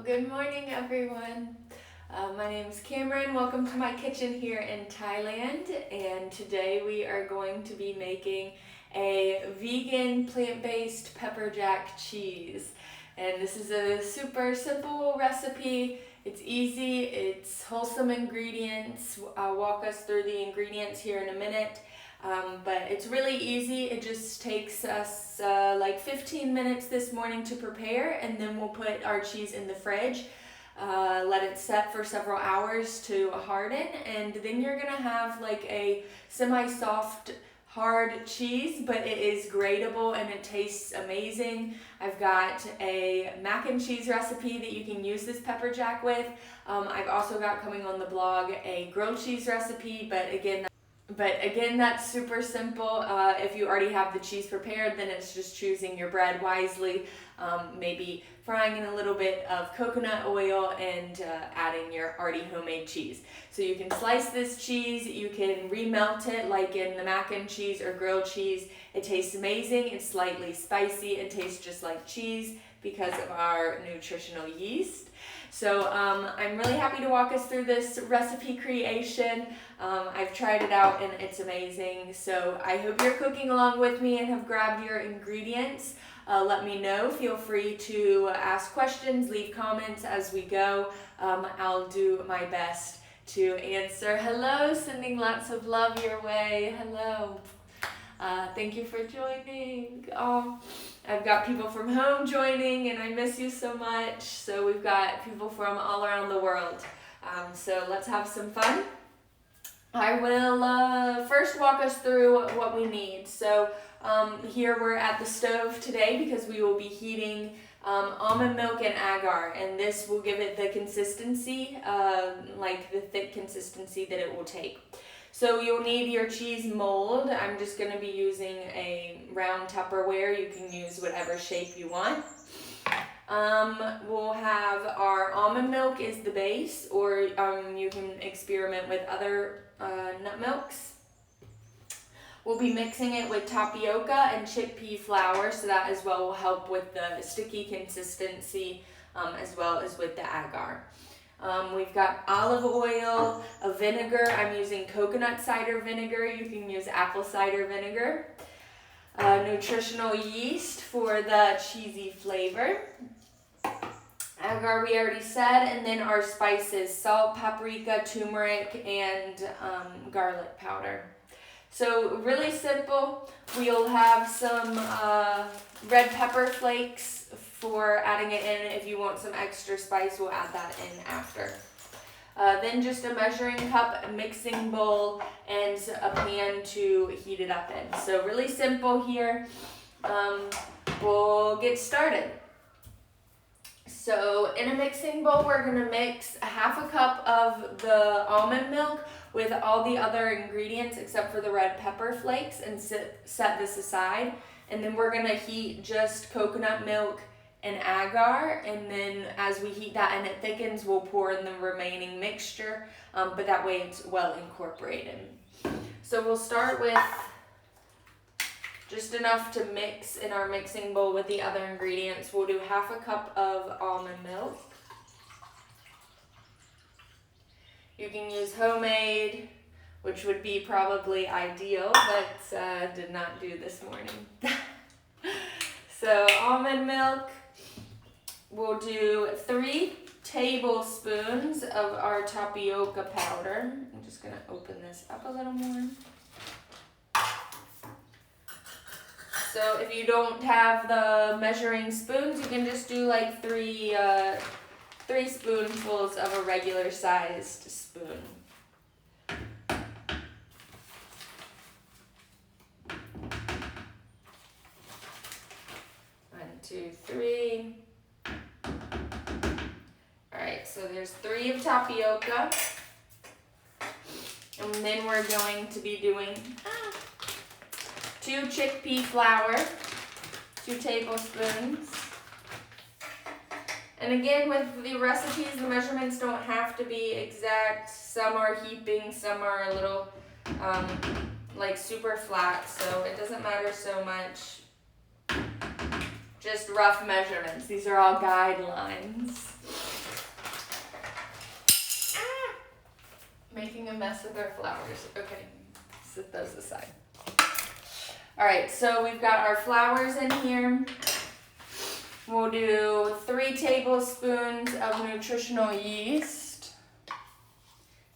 Good morning, everyone. My name is Cameron. Welcome to my kitchen here in Thailand. And today we are going to be making a vegan plant-based pepper jack cheese. And this is a super simple recipe. It's easy, it's wholesome ingredients. I'll walk us through the ingredients here in a minute. But it's really easy. It just takes us like 15 minutes this morning to prepare, and then we'll put our cheese in the fridge, let it set for several hours to harden, and then you're gonna have like a semi-soft hard cheese, but it is grateable and it tastes amazing. I've got a mac and cheese recipe that you can use this pepper jack with. I've also got coming on the blog a grilled cheese recipe, but again, that's super simple. If you already have the cheese prepared, then it's just choosing your bread wisely, maybe frying in a little bit of coconut oil and adding your already homemade cheese. So you can slice this cheese, you can remelt it like in the mac and cheese or grilled cheese. It tastes amazing, it's slightly spicy, it tastes just like cheese because of our nutritional yeast. So I'm really happy to walk us through this recipe creation. I've tried it out and it's amazing. So I hope you're cooking along with me and have grabbed your ingredients. Let me know. Feel free to ask questions, leave comments as we go. I'll do my best to answer. Hello, sending lots of love your way. Hello. Thank you for joining. I've got people from home joining and I miss you so much. So we've got people from all around the world. So let's have some fun. I will first walk us through what we need. So here we're at the stove today because we will be heating almond milk and agar, and this will give it the consistency, like the thick consistency that it will take. So you'll need your cheese mold. I'm just going to be using a round Tupperware. You can use whatever shape you want. We'll have our almond milk is the base, or you can experiment with other nut milks. We'll be mixing it with tapioca and chickpea flour, so that as well will help with the sticky consistency as well as with the agar. We've got olive oil, a vinegar. I'm using coconut cider vinegar. You can use apple cider vinegar. Nutritional yeast for the cheesy flavor. Agar we already said, and then our spices, salt, paprika, turmeric, and garlic powder. So really simple. We'll have some red pepper flakes for adding it in. If you want some extra spice, we'll add that in after. Then just a measuring cup, a mixing bowl, and a pan to heat it up in. So really simple here. We'll get started. So in a mixing bowl, we're going to mix a half a cup of the almond milk with all the other ingredients except for the red pepper flakes and set this aside. And then we're going to heat just coconut milk and agar, and then as we heat that and it thickens, we'll pour in the remaining mixture, but that way it's well incorporated. So we'll start with just enough to mix in our mixing bowl with the other ingredients. We'll do half a cup of almond milk. You can use homemade, which would be probably ideal, but did not do this morning. So almond milk, we'll do 3 tablespoons of our tapioca powder. I'm just gonna open this up a little more. So if you don't have the measuring spoons, you can just do like 3 spoonfuls of a regular sized spoon. 1, 2, 3. Alright, so there's 3 of tapioca. And then we're going to be doing 2 chickpea flour, 2 tablespoons. And again, with the recipes, the measurements don't have to be exact. Some are heaping, some are a little like super flat, so it doesn't matter so much. just rough measurements. These are all guidelines. Making a mess with our flowers. Okay, set those aside. All right, so we've got our flowers in here. We'll do 3 tablespoons of nutritional yeast.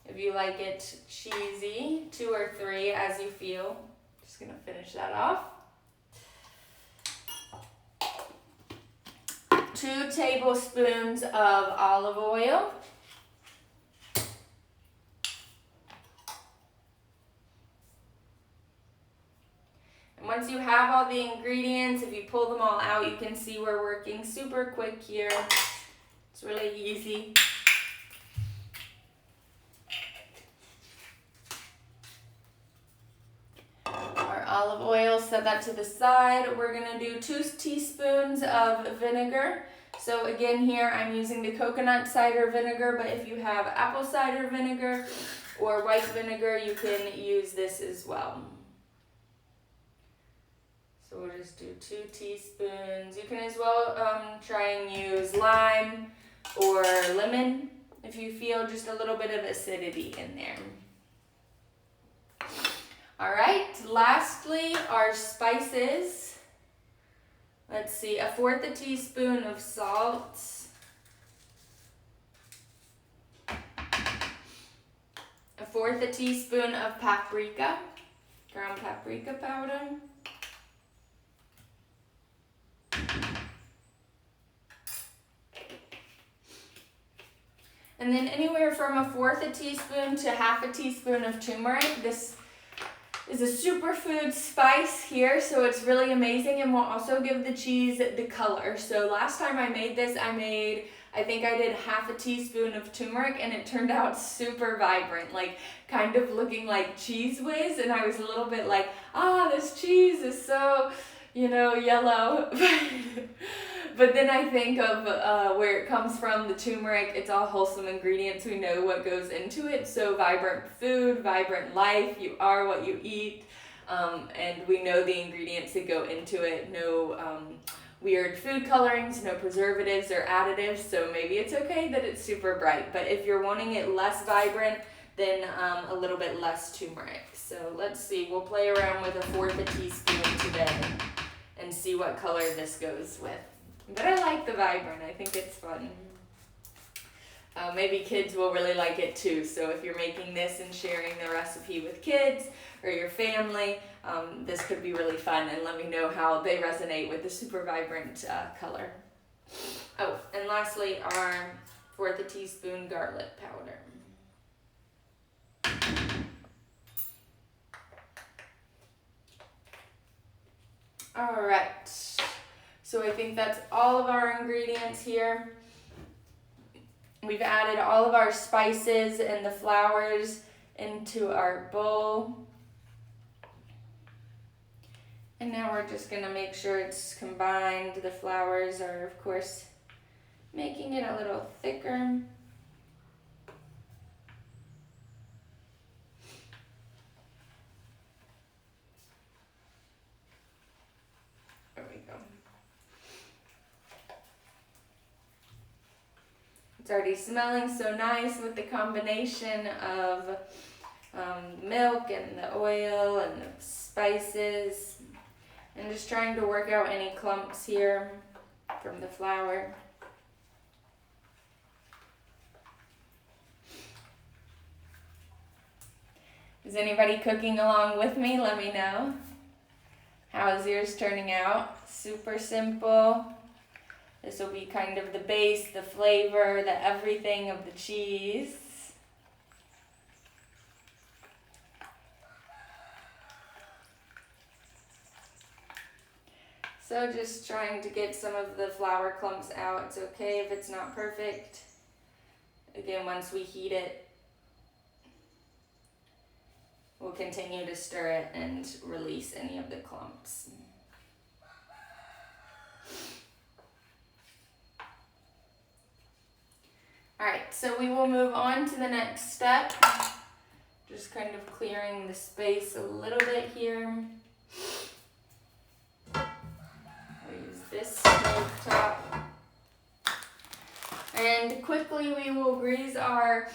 If you like it cheesy, 2 or 3 as you feel. Just gonna finish that off. 2 tablespoons of olive oil. And once you have all the ingredients, if you pull them all out, you can see we're working super quick here. It's really easy. Our olive oil, set that to the side. We're gonna do 2 teaspoons of vinegar. So again here, I'm using the coconut cider vinegar, but if you have apple cider vinegar or white vinegar, you can use this as well. So we'll just do 2 teaspoons. You can as well try and use lime or lemon if you feel just a little bit of acidity in there. All right, lastly, our spices. Let's see, 1/4 teaspoon of salt. 1/4 teaspoon of paprika, ground paprika powder. And then anywhere from 1/4 teaspoon to 1/2 teaspoon of turmeric. This is a superfood spice here, so it's really amazing and will also give the cheese the color. So last time I made this, I think I did 1/2 teaspoon of turmeric, and it turned out super vibrant, like kind of looking like Cheese Whiz, and I was a little bit like, this cheese is so, yellow. But then I think of where it comes from, the turmeric. It's all wholesome ingredients. We know what goes into it. So vibrant food, vibrant life. You are what you eat. And we know the ingredients that go into it. No weird food colorings, no preservatives or additives. So maybe it's okay that it's super bright. But if you're wanting it less vibrant, then a little bit less turmeric. So let's see. We'll play around with 1/4 teaspoon today and see what color this goes with. But I like the vibrant. I think it's fun. Maybe kids will really like it too. So if you're making this and sharing the recipe with kids or your family, this could be really fun. And let me know how they resonate with the super vibrant color. Oh, and lastly, our 1/4 teaspoon garlic powder. All right. So I think that's all of our ingredients here. We've added all of our spices and the flowers into our bowl. And now we're just gonna make sure it's combined. The flowers are, of course, making it a little thicker. There we go. It's already smelling so nice with the combination of milk and the oil and the spices. And just trying to work out any clumps here from the flour. Is anybody cooking along with me? Let me know. How is yours turning out? Super simple. This will be kind of the base, the flavor, the everything of the cheese. So just trying to get some of the flour clumps out. It's okay if it's not perfect. Again, once we heat it, we'll continue to stir it and release any of the clumps. All right, so we will move on to the next step. Just kind of clearing the space a little bit here. We'll use this stove top. And quickly we will grease our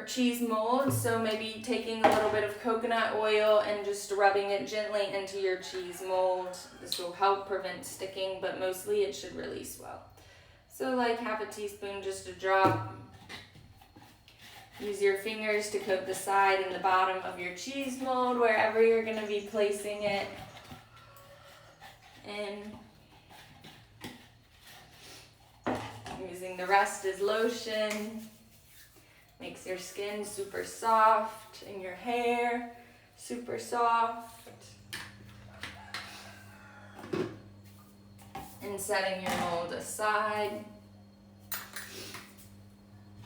cheese mold. So maybe taking a little bit of coconut oil and just rubbing it gently into your cheese mold. This will help prevent sticking, but mostly it should release well. So like half a teaspoon, just a drop. Use your fingers to coat the side and the bottom of your cheese mold wherever you're going to be placing it. And using the rest as lotion. Makes your skin super soft and your hair super soft. And setting your mold aside.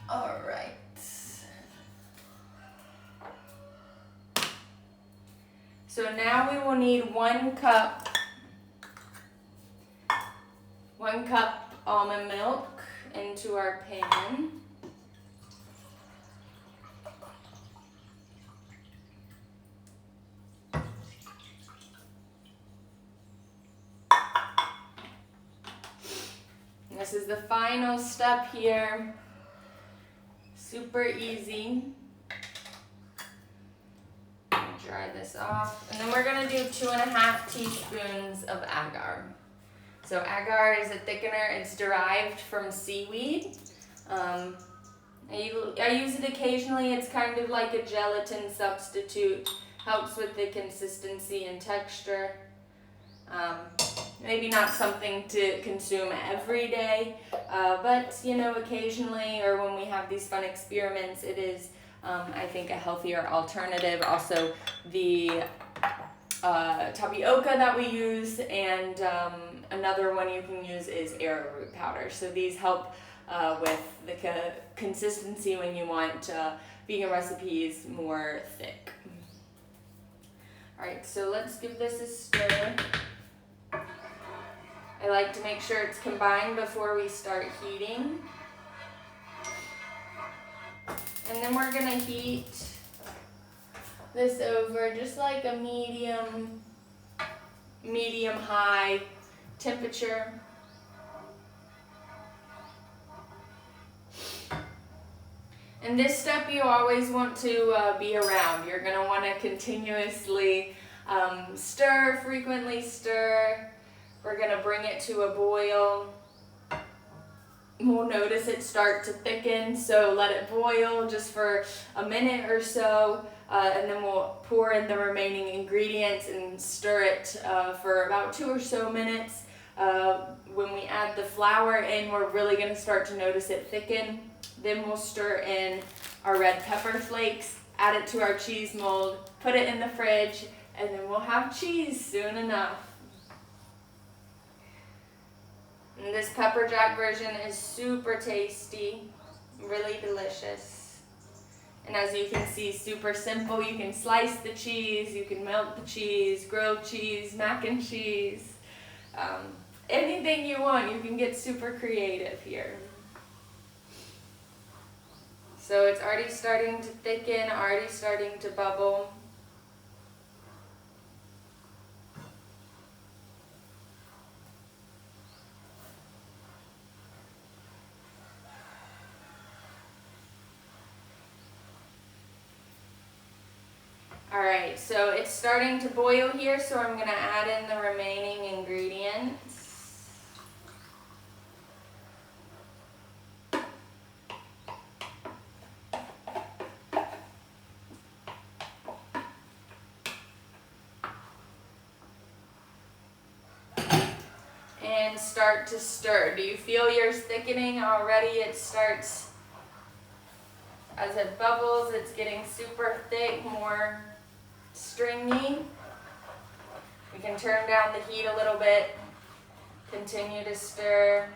All right. So now we will need 1 cup almond milk into our pan. This is the final step here. Super easy. Dry this off. And then we're going to do 2.5 teaspoons of agar. So agar is a thickener. It's derived from seaweed. I use it occasionally. It's kind of like a gelatin substitute. Helps with the consistency and texture. Maybe not something to consume every day, but occasionally, or when we have these fun experiments, it is, I think, a healthier alternative. Also, the tapioca that we use, and another one you can use is arrowroot powder. So these help with the consistency when you want vegan recipes more thick. All right, so let's give this a stir. I like to make sure it's combined before we start heating. And then we're gonna heat this over just like a medium high temperature. And this step you always want to be around. You're gonna wanna continuously stir, frequently stir. We're going to bring it to a boil. We'll notice it start to thicken, so let it boil just for a minute or so, and then we'll pour in the remaining ingredients and stir it for about 2 or so minutes. When we add the flour in, we're really going to start to notice it thicken. Then we'll stir in our red pepper flakes, add it to our cheese mold, put it in the fridge, and then we'll have cheese soon enough. And this pepper jack version is super tasty, really delicious. And as you can see, super simple. You can slice the cheese, you can melt the cheese, grilled cheese, mac and cheese. Anything you want, you can get super creative here. So it's already starting to thicken, already starting to bubble. Alright, so it's starting to boil here, so I'm going to add in the remaining ingredients. And start to stir. Do you feel yours thickening already? It starts, as it bubbles, it's getting super thick, more stringy. We can turn down the heat a little bit, continue to stir.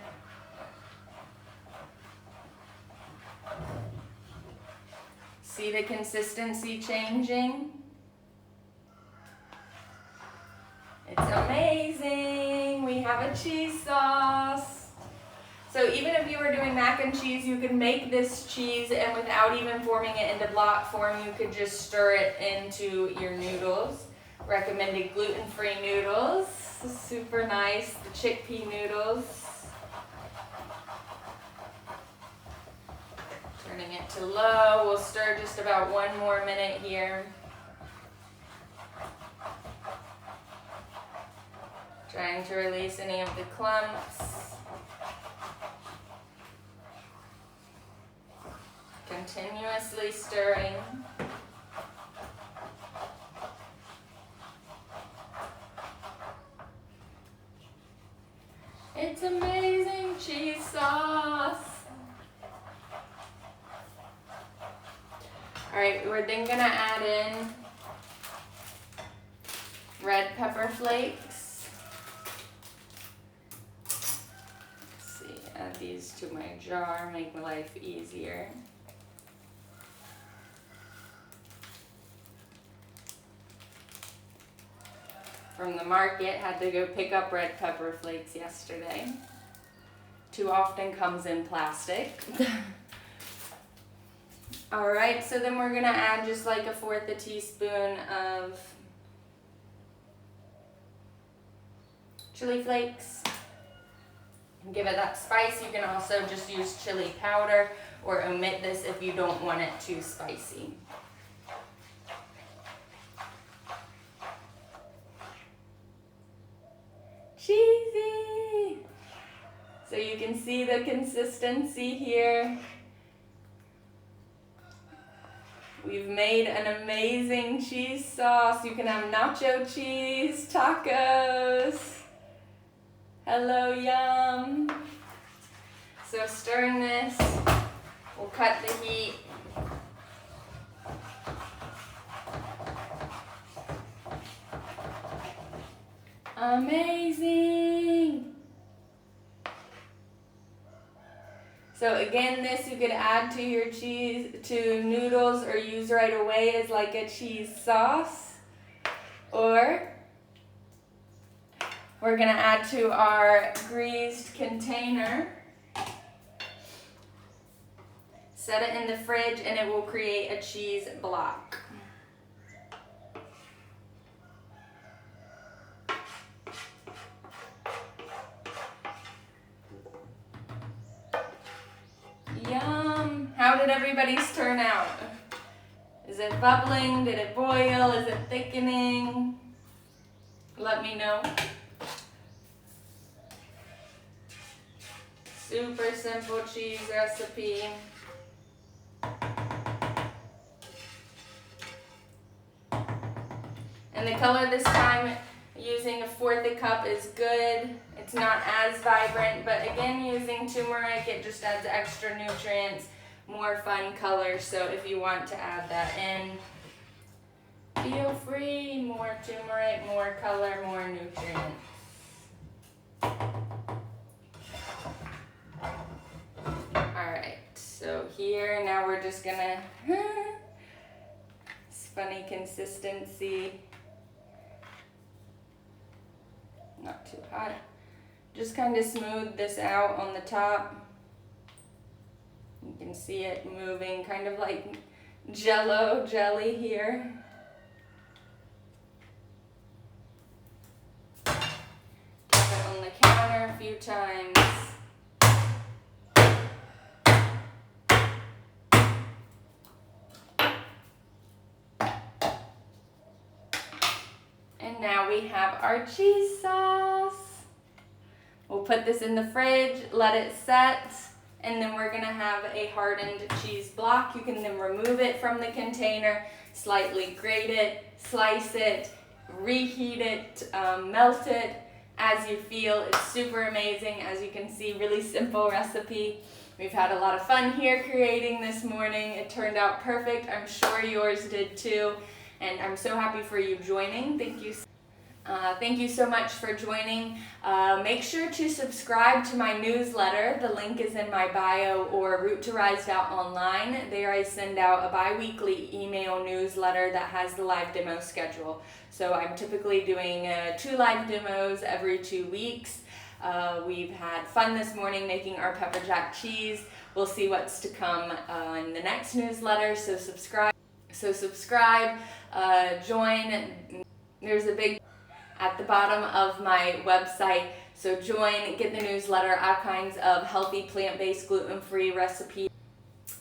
See the consistency changing? It's amazing. We have a cheese sauce. So even if you were doing mac and cheese, you could make this cheese, and without even forming it into block form, you could just stir it into your noodles. Recommended gluten-free noodles. This is super nice. The chickpea noodles. Turning it to low. We'll stir just about 1 more minute here. Trying to release any of the clumps. Continuously stirring. It's amazing cheese sauce. Alright, we're then gonna add in red pepper flakes. Let's see, add these to my jar, make my life easier. From the market, had to go pick up red pepper flakes yesterday. Too often comes in plastic. Alright, so then we're gonna add just like 1/4 teaspoon of chili flakes. Give it that spice. You can also just use chili powder or omit this if you don't want it too spicy. Cheesy! So you can see the consistency here. We've made an amazing cheese sauce. You can have nacho cheese, tacos. Hello, yum. So stirring this, we'll cut the heat. Amazing! So again, this you could add to your noodles or use right away as like a cheese sauce. Or we're gonna add to our greased container. Set it in the fridge and it will create a cheese block. Yum! How did everybody's turn out? Is it bubbling? Did it boil? Is it thickening? Let me know. Super simple cheese recipe. And the color this time, using 1/4 cup is good. It's not as vibrant, but again, using turmeric, it just adds extra nutrients, more fun color. So if you want to add that in, feel free. More turmeric, more color, more nutrients. Alright, so here, now we're just gonna, it's funny consistency. Not too hot. Just kind of smooth this out on the top. You can see it moving, kind of like Jello jelly here. Keep it on the counter a few times. And now we have our cheese sauce. We'll put this in the fridge, let it set, and then we're gonna have a hardened cheese block. You can then remove it from the container, slightly grate it, slice it, reheat it, melt it as you feel. It's super amazing. As you can see, really simple recipe. We've had a lot of fun here creating this morning. It turned out perfect. I'm sure yours did too. And I'm so happy for you joining. Thank you. Thank you so much for joining. Make sure to subscribe to my newsletter. The link is in my bio, or Root to Rise online. There I send out a bi-weekly email newsletter that has the live demo schedule. So I'm typically doing 2 live demos every 2 weeks. We've had fun this morning making our pepper jack cheese. We'll see what's to come in the next newsletter, so subscribe. Join. There's a big at the bottom of my website. So join, get the newsletter, all kinds of healthy, plant-based, gluten-free recipes,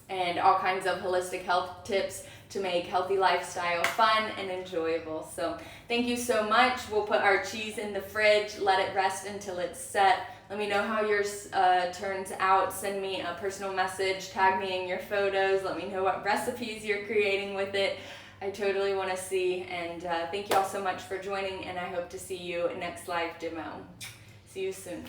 and all kinds of holistic health tips to make healthy lifestyle fun and enjoyable. So thank you so much. We'll put our cheese in the fridge, let it rest until it's set. Let me know how yours turns out. Send me a personal message, tag me in your photos, let me know what recipes you're creating with it. I totally want to see, and thank you all so much for joining, and I hope to see you next live demo. See you soon.